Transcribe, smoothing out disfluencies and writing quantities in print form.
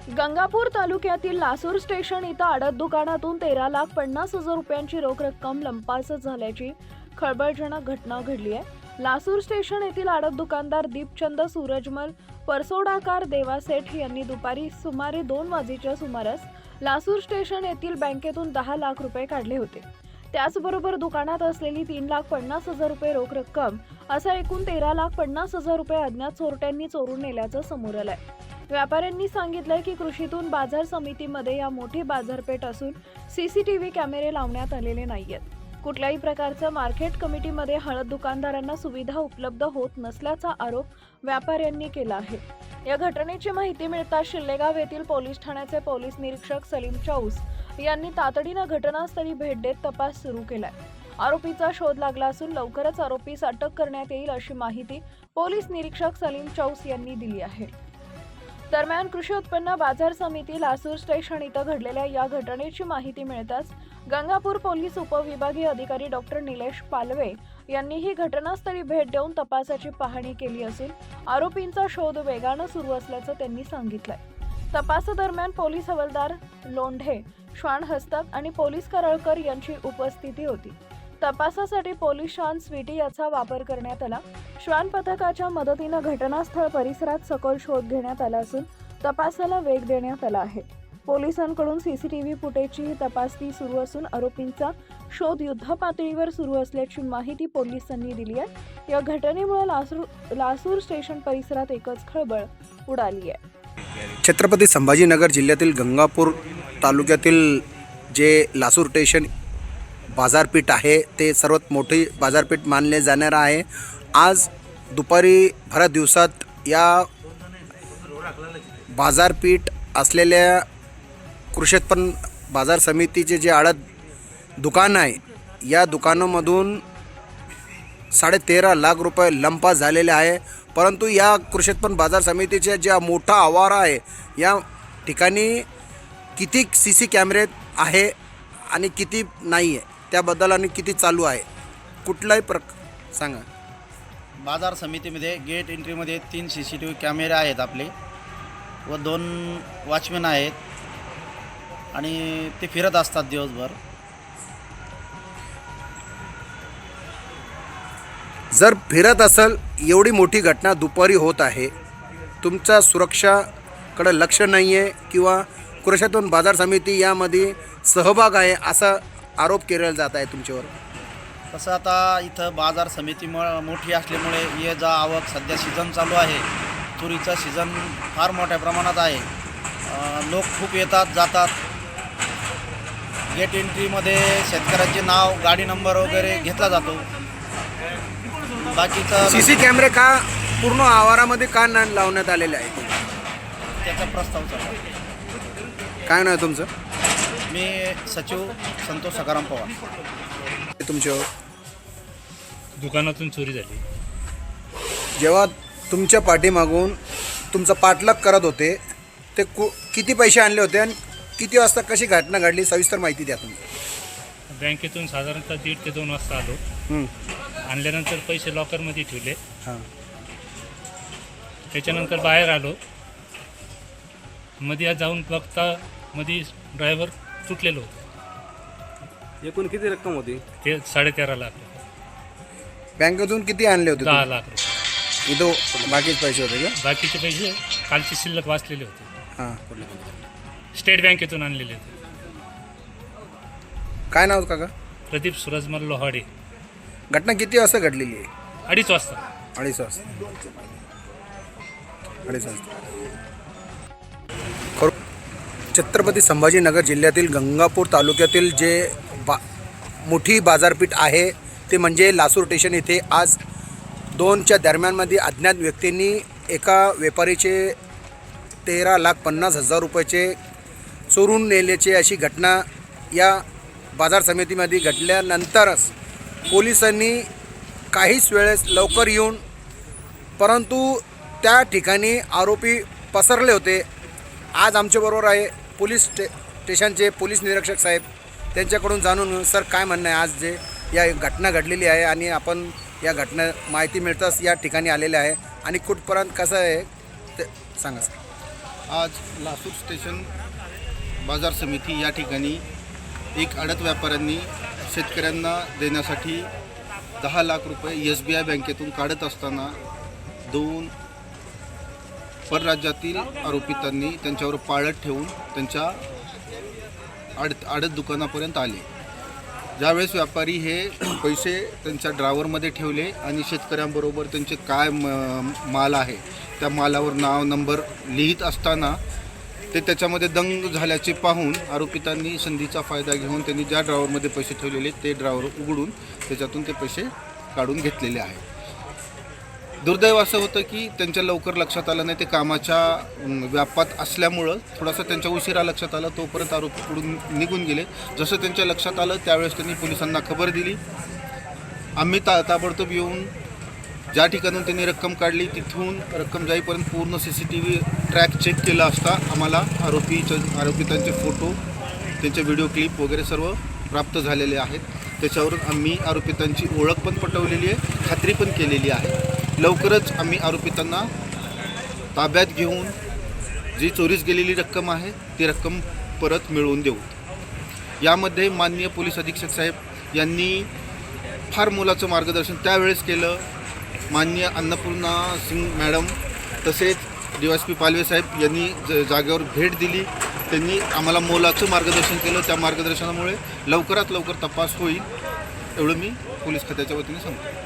गंगापूर तालुक्यातील लासूर स्टेशन इथं आडत दुकानातून 13,50,000 रुपयांची रोख रक्कम लंपास झाल्याची खळबळजनक घटना घडली आहे। लासूर स्टेशन येथील आडत दुकानदार दीपचंद सूरजमल परसोडाकार देवासेठ यांनी दुपारी सुमारे 2 वाजेच्या सुमारास लासूर स्टेशन येथील बँकेतून 10 लाख रुपये काढले होते। त्याचबरोबर दुकानात असलेली 3,50,000 रुपये रोख रक्कम असा एकूण 13,50,000 रुपये अज्ञात चोरट्यांनी चोरून नेल्याचं समोर आलंय। व्यापाऱ्यांनी सांगितलंय की कृषीतून बाजार समितीमध्ये या मोठी बाजारपेठ असून सीसीटीव्ही कॅमेरे लावण्यात आलेले नाहीयेत। कुठल्याही प्रकारचं मार्केट कमिटीमध्ये हळद दुकानदारांना सुविधा उपलब्ध होत नसल्याचा आरोप व्यापाऱ्यांनी केला आहे। या घटनेची माहिती मिळताच शिल्लेगाव येथील पोलीस ठाण्याचे पोलीस निरीक्षक सलीम चौस यांनी तातडीनं घटनास्थळी भेट देत तपास सुरू केलाय। आरोपीचा शोध लागला असून लवकरच आरोपीस अटक करण्यात येईल अशी माहिती पोलीस निरीक्षक सलीम चौस यांनी दिली आहे। दरम्यान कृषी उत्पन्न बाजार समिती लासूर स्टेशन इथं घडलेल्या या घटनेची माहिती मिळताच गंगापूर पोलीस उपविभागीय अधिकारी डॉक्टर निलेश पालवे यांनीही घटनास्थळी भेट देऊन तपासाची पाहणी केली असून आरोपींचा शोध वेगानं सुरू असल्याचं त्यांनी सांगितलंय। तपासादरम्यान पोलीस हवालदार लोंढे, श्वान हस्तक आणि पोलीस करळकर यांची उपस्थिती होती। तपासासाठी पोलीस श्वान स्वीटी याचा वापर करण्यात आला। श्वान पथकाच्या मदतीनं घटनास्थळ परिसरात सखोल शोध घेण्यात आला असून तपासाला वेग देण्यात आला आहे। पोलिसांकडून सीसीटीव्ही फुटेजची तपासणी सुरू असून आरोपींचा शोध युद्धपातळीवर सुरू असल्याची माहिती पोलिसांनी दिली आहे। या घटनेमुळे लासूर स्टेशन परिसरात एकच खळबळ उडाली आहे। छत्रपती संभाजीनगर जिल्ह्यातील गंगापूर तालुक्यातील जे लासूर स्टेशन बाजारपेठ आहे ते सर्वात मोठी बाजारपेठ मानले जाणार आहे। आज दुपारी भर दिवसात या बाजारपेठ असलेल्या कृषी उत्पन्न बाजार समितीचे जे आडत दुकान आहे या दुकानामधून 13.5 लाख रुपये लंपास झालेले आहे। परंतु या कृषी उत्पन्न बाजार समितीचे जे मोठा आवारा आहे या ठिकाणी किती सीसी कॅमेरे आहे आणि किती नाही आहे त्याबद्दल आणि किती चालू आहे कुठलाही सांगा। बाजार समितीमध्ये गेट एंट्रीमध्ये 3 CCTV कॅमेरे आहेत आपले व 2 वॉचमॅन आहेत आणि ते फिरत असतात दिवसभर। जर फिरत असेल एवढी मोठी घटना दुपारी होत आहे, तुमचा सुरक्षाकडे लक्ष नाही आहे किंवा कृषी उत्पन्न बाजार समिती यामध्ये सहभाग आहे असा आरोप केला जात आहे तुमच्यावर। तसं आता इथं बाजार समिती मोठी असल्यामुळे ये जा आवक सध्या सीझन चालू आहे, तुरीचा सीझन फार मोठ्या प्रमाणात आहे। लोक खूप येतात जातात। गेट एंट्रीमध्ये शेतकऱ्याचे नाव गाडी नंबर वगैरे घेतला जातो। बाकीचं सीसी कॅमेरे का पूर्ण आवारामध्ये का नाही लावण्यात आलेले आहे त्याचा प्रस्ताव चालू आहे। काय नाव तुमचं? मी सचिव संतोष सकाराम पवार। तुमच्या दुकानातून चोरी झाली। जेव्हा तुमच्या पाठीमागून तुमचा पाठलाग करत होते ते किती पैसे आणले होते आणि किती वाजता कशी घटना घडली सविस्तर माहिती द्या तुम्ही। बँकेतून साधारणतः 1:30 ते 2 वाजता आलो। आणल्यानंतर पैसे लॉकरमध्ये ठेवले। हां, त्याच्यानंतर बाहेर आलो। मध्ये जाऊन बघता मध्ये ड्रायव्हर तुटलेलो होतो। एकूण किती रक्कम होती? ते 13.5 लाख रुपये। बँकेतून किती आणले होते 10 लाख रुपये। इथं बाकीचे पैसे होते का? बाकीचे पैसे कालचे शिल्लक वाचलेले होते। हां, स्टेट बँकेतून आणलेले होते। काय नाव काका? प्रदीप सूरजमल लोहाडे। घटना किती वाजता घडलेली आहे? 2:30 वाजता। 2:30 वाजता। 2:30 वाजता। छत्रपती संभाजीनगर जिल्ह्यातील गंगापूर तालुक्यातील जे मोठी बाजारपेठ आहे ते म्हणजे लासूर स्टेशन येथे आज 2च्या दरम्यानमध्ये अज्ञात व्यक्तींनी एका व्यापारीचे 13,50,000 रुपयाचे चोरून नेल्याचे अशी घटना या बाजार समितीमध्ये घडल्यानंतरच पोलिसांनी काहीच वेळेस लवकर येऊन परंतु त्या ठिकाणी आरोपी पसरले होते। आज आमच्याबरोबर आहे पोलीस स्टेशनचे पोलीस निरीक्षक साहेब, त्यांच्याकडून जाणून सर काय म्हणणं आहे आज जे या घटना घडलेली आहे आणि आपण या घटना माहिती मिळताच या ठिकाणी आलेले आहे आणि कुठपर्यंत कसं आहे ते सांगा सर। आज लासूर स्टेशन बाजार समिती या ठिकाणी एक आडत व्यापाऱ्यांनी शेतकऱ्यांना देण्यासाठी 10 लाख रुपये SBI बँकेतून काढत असताना 2 परराज्यातील आरोपितांनी त्यांच्यावर पाळत ठेवून त्यांच्या आडत दुकानापर्यंत आले. ज्यावेळेस व्यापारी हे पैसे त्यांच्या ड्रायव्हरमध्ये ठेवले आणि शेतकऱ्यांबरोबर त्यांचे काय माल आहे त्या मालावर नाव नंबर लिहित असताना ते त्याच्यामध्ये दंग झाल्याचे पाहून आरोपितांनी संधीचा फायदा घेऊन त्यांनी ज्या ड्रायव्हरमध्ये पैसे ठेवलेले ते ड्रायव्हर उघडून त्याच्यातून ते पैसे काढून घेतलेले आहे. दुर्दैव असं होतं की त्यांच्या लवकर लक्षात आलं नाही, ते कामाच्या व्यापात असल्यामुळं थोडासा त्यांच्या उशिरा लक्षात आलं, तोपर्यंत आरोपी पुढून निघून गेले. जसं त्यांच्या लक्षात आलं त्यावेळेस त्यांनी पोलिसांना खबर दिली. आम्ही ताबडतोब येऊन ज्या ठिकाणून त्यांनी रक्कम काढली तिथून रक्कम जाईपर्यंत पूर्ण CCTV ट्रॅक चेक केला असता आम्हाला आरोपितांचे फोटो, त्यांचे व्हिडिओ क्लिप वगैरे सर्व प्राप्त झालेले आहेत. त्याच्यावरून आम्ही आरोपितांची ओळख पण पटवलेली आहे, खात्री पण केलेली आहे. लवकरच आम्ही आरोपितांना ताब्यात घेऊन जी चोरीस गेलेली रक्कम आहे ती रक्कम परत मिळवून देऊ. यामध्ये माननीय पोलीस अधीक्षक साहेब यांनी फार मोलाचं मार्गदर्शन त्यावेळेस केलं. माननीय अन्नपूर्णा सिंग मॅडम तसेच DSP पालवे साहेब यांनी जागेवर भेट दिली. त्यांनी आम्हाला मोलाचं मार्गदर्शन केलं. त्या मार्गदर्शनामुळे लवकरात लवकर तपास होईल एवढं मी पोलीस खात्याच्या वतीने सांगतो.